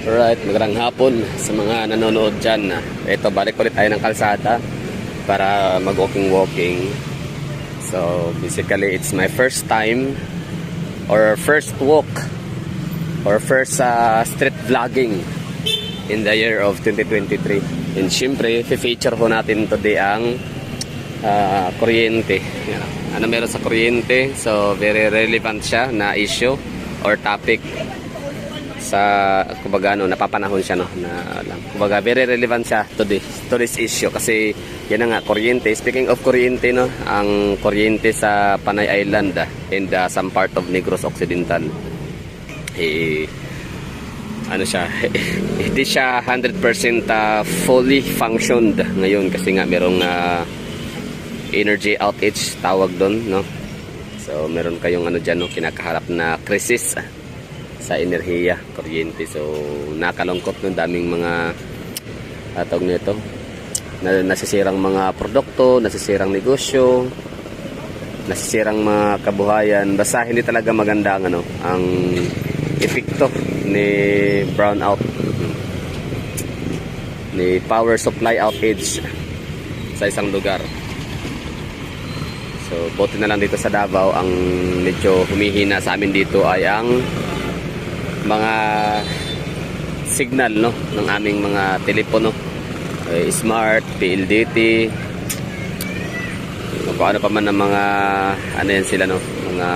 Alright, magandang hapon sa mga nanonood dyan. Ito, balik ulit tayo ng kalsada para mag-walking. So, basically, it's my first time or first walk or first street vlogging in the year of 2023. And syempre, feature ko natin today ang kuryente. Ano meron sa kuryente? So, very relevant siya na issue or topic. Sa kumbaga napapanahon siya na kumbaga very relevant siya to this issue kasi yan nga kuryente. Speaking of kuryente ang kuryente sa Panay Island and some part of Negros Occidental ano siya hindi siya 100% fully functioned ngayon kasi nga merong energy outage tawag doon so meron kayong diyan kinakaharap na crisis sa enerhiya, kuryente. So nakalungkot ng daming mga tawag nito nasisirang mga produkto, nasisirang negosyo, nasisirang mga kabuhayan. Basta hindi talaga maganda ang epekto ni brownout, ni power supply outage sa isang lugar. So buti na lang dito sa Davao, ang medyo humihina sa amin dito ay ang mga signal ng aming mga telepono, smart, PLDT, kung ano pa man ng mga yan sila mga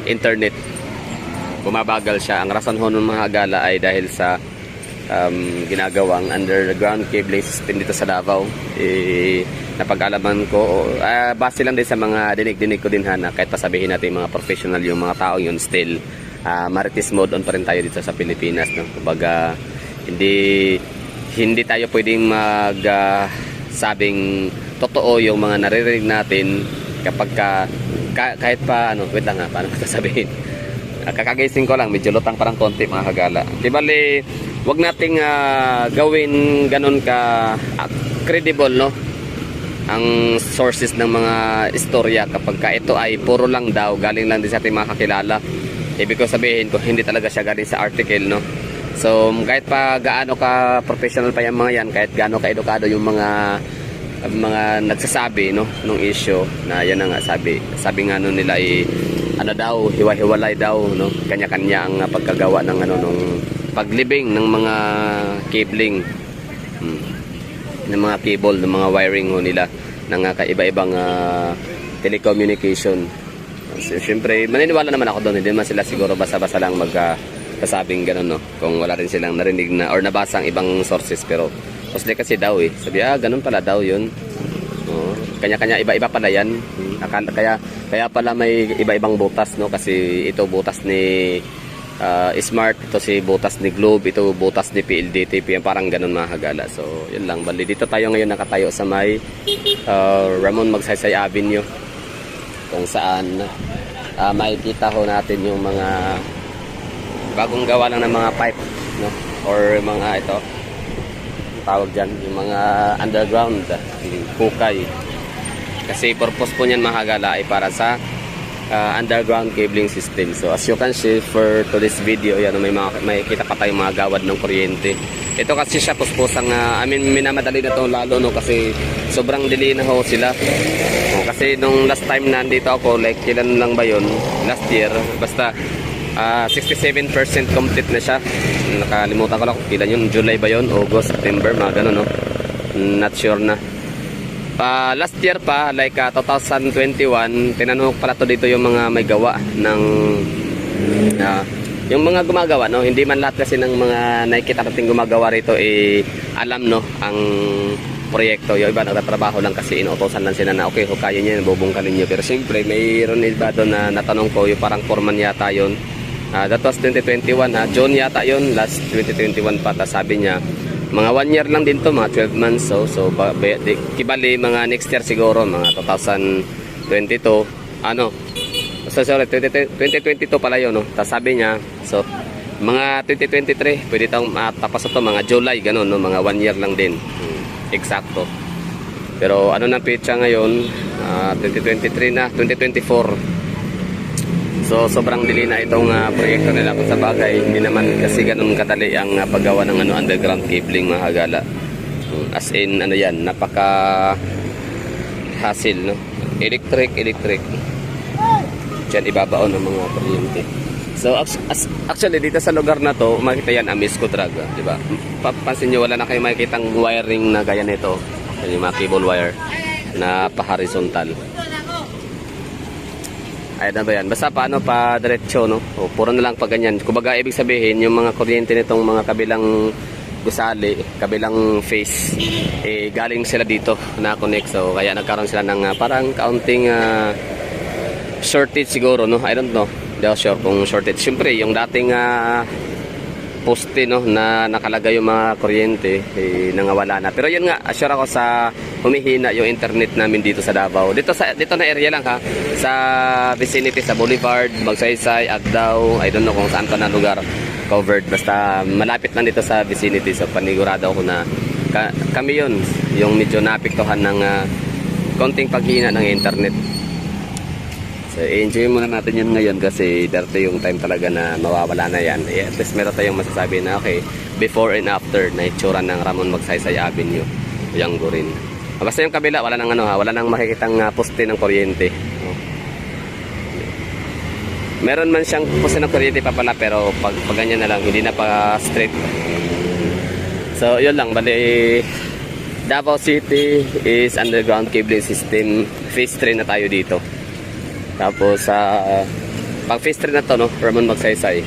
internet, bumabagal siya. Ang rason ho ng mga gala ay dahil sa ginagawang underground cabling system dito sa Davao. Napag-alaman ko base lang din sa mga dinig-dinig ko din na kahit pasabihin natin mga professional yung mga tao yun, still marites mode on pa rin tayo dito sa Pilipinas kumbaga hindi tayo pwedeng sabing totoo yung mga naririnig natin kapag kahit pa wait lang paano ko sasabihin, kakagising ko lang, medyo lutang parang konti mga kagala. Di bali wag nating gawin ganun ka credible ang sources ng mga istorya kapag ito ay puro lang daw galing lang din sa ating mga kakilala. Ibig ko sabihin ko hindi talaga siya galing sa article so kahit pa gaano ka professional pa yung mga yan, kahit gaano ka edukado yung mga nagsasabi nung issue na yan nga sabi nga nila daw hiwa-hiwalay daw kanya-kanya ang pagkagawa ng nung paglibing ng mga cabling ng mga cable, ng mga wiring nila ng kaiba-ibang telecommunication. So, syempre, maniniwala naman ako doon. Hindi naman sila siguro basa-basa lang magkasabing gano'n, kung wala rin silang narinig na or nabasa ang ibang sources. Pero, mostly kasi daw sabi, ganun pala daw yun. Kanya-kanya, iba-iba pala yan. Kaya pala may iba-ibang butas, kasi ito butas ni Smart, ito si butas ni Globe, ito butas ni PLDT, parang ganun mga hagala. So, yun lang. Bali, dito tayo ngayon nakatayo sa may Ramon Magsaysay Avenue, kung saan makikita ho natin yung mga bagong gawa lang ng mga pipe or mga ito tawag dyan, yung mga underground hukay, kasi purpose po niyan mahagala ay para sa underground cabling system. So as you can see for today's video, yan may kita pa tayong mga gawad ng kuryente. Ito kasi siya puspusang minamadali na to lalo kasi sobrang dili na ho sila. Kasi nung last time na nandito ako, like kailan lang ba yun, last year, basta 67% complete na siya. Nakalimutan ko lang kung kailan yun, July ba yun, August, September, mga ganun not sure na. Last year pa, like 2021, tinanong pala to dito yung mga may gawa ng yung mga gumagawa, hindi man lahat kasi ng mga nakikita natin gumagawa rito alam ang proyekto. Yung iba nagtatrabaho lang kasi inuutosan lang sila na okay, hukayin niyo, bubungkalin niyo. Pero siyempre mayroon iba doon na natanong ko, yung parang foreman yata yun. That was 2021, June yata yun, last 2021 pa. Sabi niya mga 1 year lang din to, mga 12 months. So kibali mga next year siguro, mga 2022 sorry, 2022 pala yun Tapos sabi niya, so mga 2023 pwede tayong matapos ito mga July, ganun mga 1 year lang din eksakto. Pero ano na petsa ngayon, 2023 na, 2024. So sobrang dili na itong proyekto nila kung sa bagay. Hindi naman kasi ganun kadali ang paggawa ng underground cabling mga kagala. As in ano yan, napaka hassle no. Electric. Diyan ibabaon ng mga kuryente. So actually dito sa lugar na to, makita yan Amisco Draga, di ba? Papansin niyo wala na kayong makikitang wiring na gaya nito. Yung mga cable wire na pa-horizontal. Ayun na ba yan? Basta paano pa diretso, no? O, puro na lang pa ganyan. Kumbaga, ibig sabihin, yung mga kuryente nitong mga kabilang gusali, kabilang face, galing sila dito na connect. So, kaya nagkaroon sila ng parang kaunting shortage siguro, no? I don't know. Hindi ako sure kung shortage. Siyempre, yung dating poste, no, na nakalagay yung mga kuryente, nangawala na. Pero yun nga, assure ako sa humihina yung internet namin dito sa Davao. Dito na area lang ha, sa vicinity, sa Boulevard, Magsaysay, Agdao, I don't know kung saan pa na lugar covered. Basta malapit lang dito sa vicinity. So panigurado ako na kami yun, yung medyo naapektuhan ng konting paghina ng internet. So, enjoy muna natin yun ngayon kasi darating yung time talaga na mawawala na yan. At least meron tayong masasabi na okay, before and after na itsura ng Ramon Magsaysay Avenue, Yanggo rin. Basta yung kabila, wala nang wala nang makikitang poste ng kuryente. Meron man siyang poste ng kuryente pa pala pero pag ganyan na lang, hindi na pa straight. So, yun lang. Bali, Davao City is underground cabling system. Phase 3 na tayo dito. Tapos pag phase 3 na to, no, Ramon Magsaysay.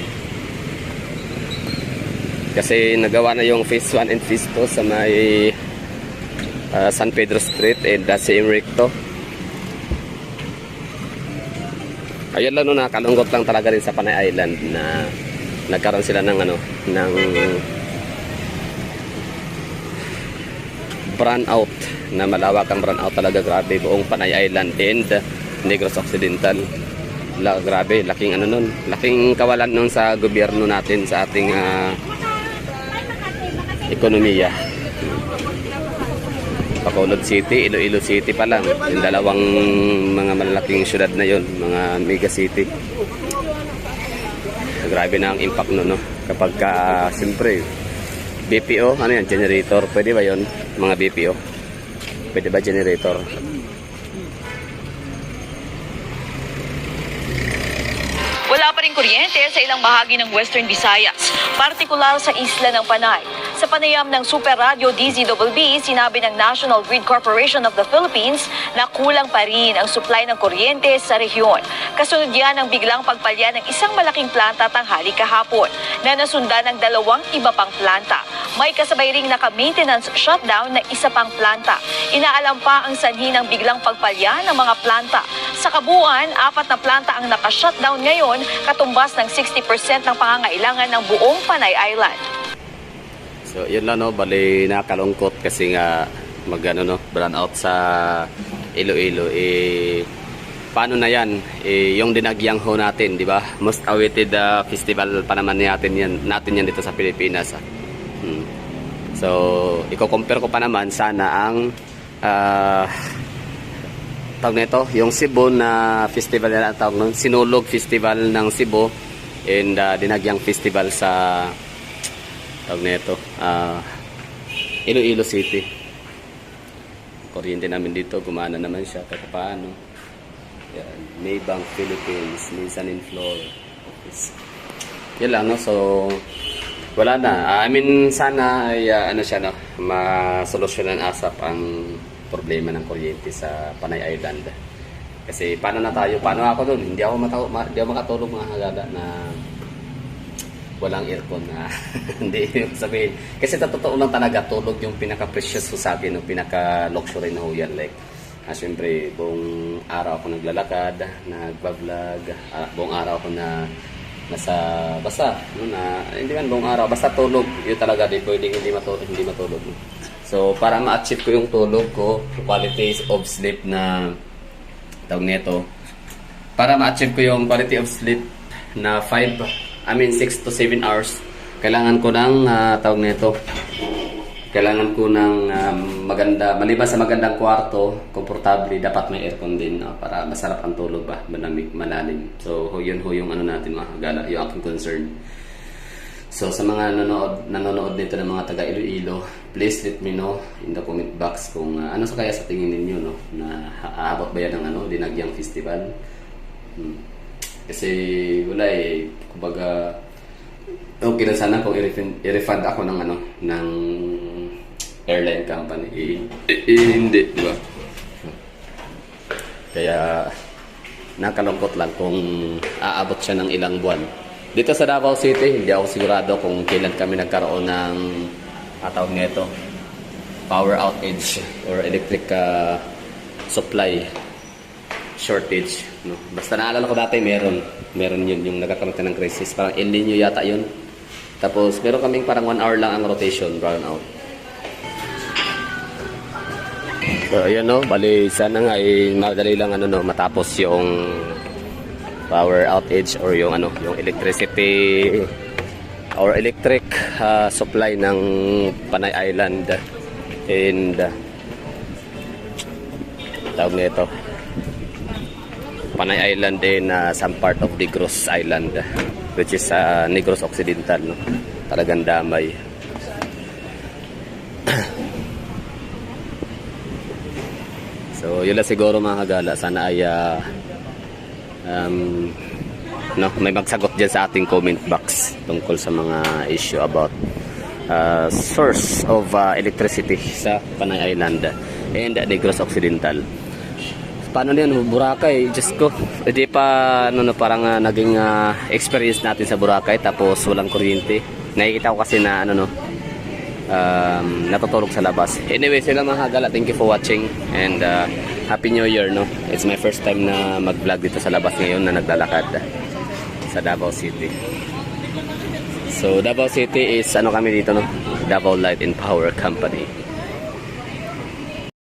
Kasi nagawa na yung phase 1 and phase 2 sa may San Pedro Street and CM Recto. Ayun lang, no, nakalungkot lang talaga rin sa Panay Island na nagkaroon sila ng ng brownout, na malawak ang brownout talaga, grabe, buong Panay Island and Negros Occidental. Grabe, laking nun, laking kawalan nun sa gobyerno natin, sa ating ekonomiya. Bacolod City, Iloilo City pa lang, yung dalawang mga malalaking syudad na yon, mga mega city. Grabe na ang impact nun, no? Kapag siyempre BPO, ano yan, generator, pwede ba yon? Mga BPO, pwede ba generator? Wala pa rin kuryente sa ilang bahagi ng Western Visayas, partikular sa isla ng Panay. Sa panayam ng Super Radio DZBB, sinabi ng National Grid Corporation of the Philippines na kulang pa rin ang supply ng kuryente sa rehiyon. Kasunod yan ang biglang pagpalya ng isang malaking planta tanghali kahapon na nasundan ng dalawang iba pang planta. May kasabay ring naka-maintenance shutdown na isa pang planta. Inaalam pa ang sanhi ng biglang pagpalya ng mga planta. Sa kabuuan, 4 na planta ang naka-shutdown ngayon, katumbas ng 60% ng pangangailangan ng buong Panay Island. So, yun lang, no, bali nakalungkot kasi nga brownout sa Iloilo. Paano na yan? Yung Dinagyang Ho natin, di ba? Most awaited festival pa naman natin yan dito sa Pilipinas. So, i-compare ko pa naman sana ang tawag nito, yung Cebu na festival na tawag nun, Sinulog Festival ng Cebu and Dinagyang Festival sa tawag nito, Iloilo City. Kuryente namin dito, gumana naman siya kahit paano. Yan, Maybank Philippines, Nissan Infloor office. Yan lang, no? So wala na. I mean, sana ay siya, no, masolusyonan asap ang problema ng kuryente sa Panay Island. Kasi paano ako doon? Hindi ako makatulog mga hagada na walang aircon na hindi sabihin. Kasi totoo lang talaga, tulog yung pinaka-precious ko sa akin, pinaka-luxury na ho yan. Like, siyempre, buong araw ako naglalakad, nagbablog, buong araw ako na nasa basta, hindi man buong araw, basta tulog. Yun talaga, di pwedeng hindi matulog. So, para ma-achieve ko yung tulog ko, quality of sleep na tawag nito, para ma-achieve ko yung quality of sleep na 6 to 7 hours, kailangan ko ng tawag nito kailangan ko ng maganda, maliban sa magandang kwarto, komportable, dapat may aircon din, no? Para masarap ang tulog ba, malamig, malalim. So yun ho yung ano natin mga kagala, yung aking concern. So sa mga nanonood dito ng mga taga Iloilo, please let me know in the comment box kung ano sa kaya sa tingin ninyo, no, na aabot ba yan ng Dinagyang Festival. Kasi wala kumbaga okay na sana kung i-refund ako ng ng airline company. Hindi, di ba? Kaya nakalungkot lang kung aabot siya ng ilang buwan. Dito sa Davao City, hindi ako sigurado kung kailan kami nagkaroon ng tawag nito, power outage or electric supply shortage, no? Basta naalala ko dati meron yun yung nagkakaroon ng crisis, parang El Nino yata yun. Tapos meron kaming parang 1 hour lang ang rotation, brown out. So ayan, no, bali sana nga madali lang matapos yung power outage or yung yung electricity or electric supply ng Panay Island and tawag nito Panay Island in some part of Negros Island, which is Negros Occidental, no? Talagang damay. So yun lang siguro mga kagala, sana ay may magsagot dyan sa ating comment box tungkol sa mga issue about source of electricity sa Panay Island and Negros Occidental. Paano yan, Boracay, Diyos ko, hindi pa parang naging experience natin sa Boracay tapos walang kuryente. Nakikita ko kasi na natutulog sa labas. Anyway, sila mga kagala, thank you for watching and Happy New Year, no? It's my first time na mag-vlog dito sa labas ngayon na naglalakad sa Davao City. So Davao City is kami dito, no? Davao Light and Power Company.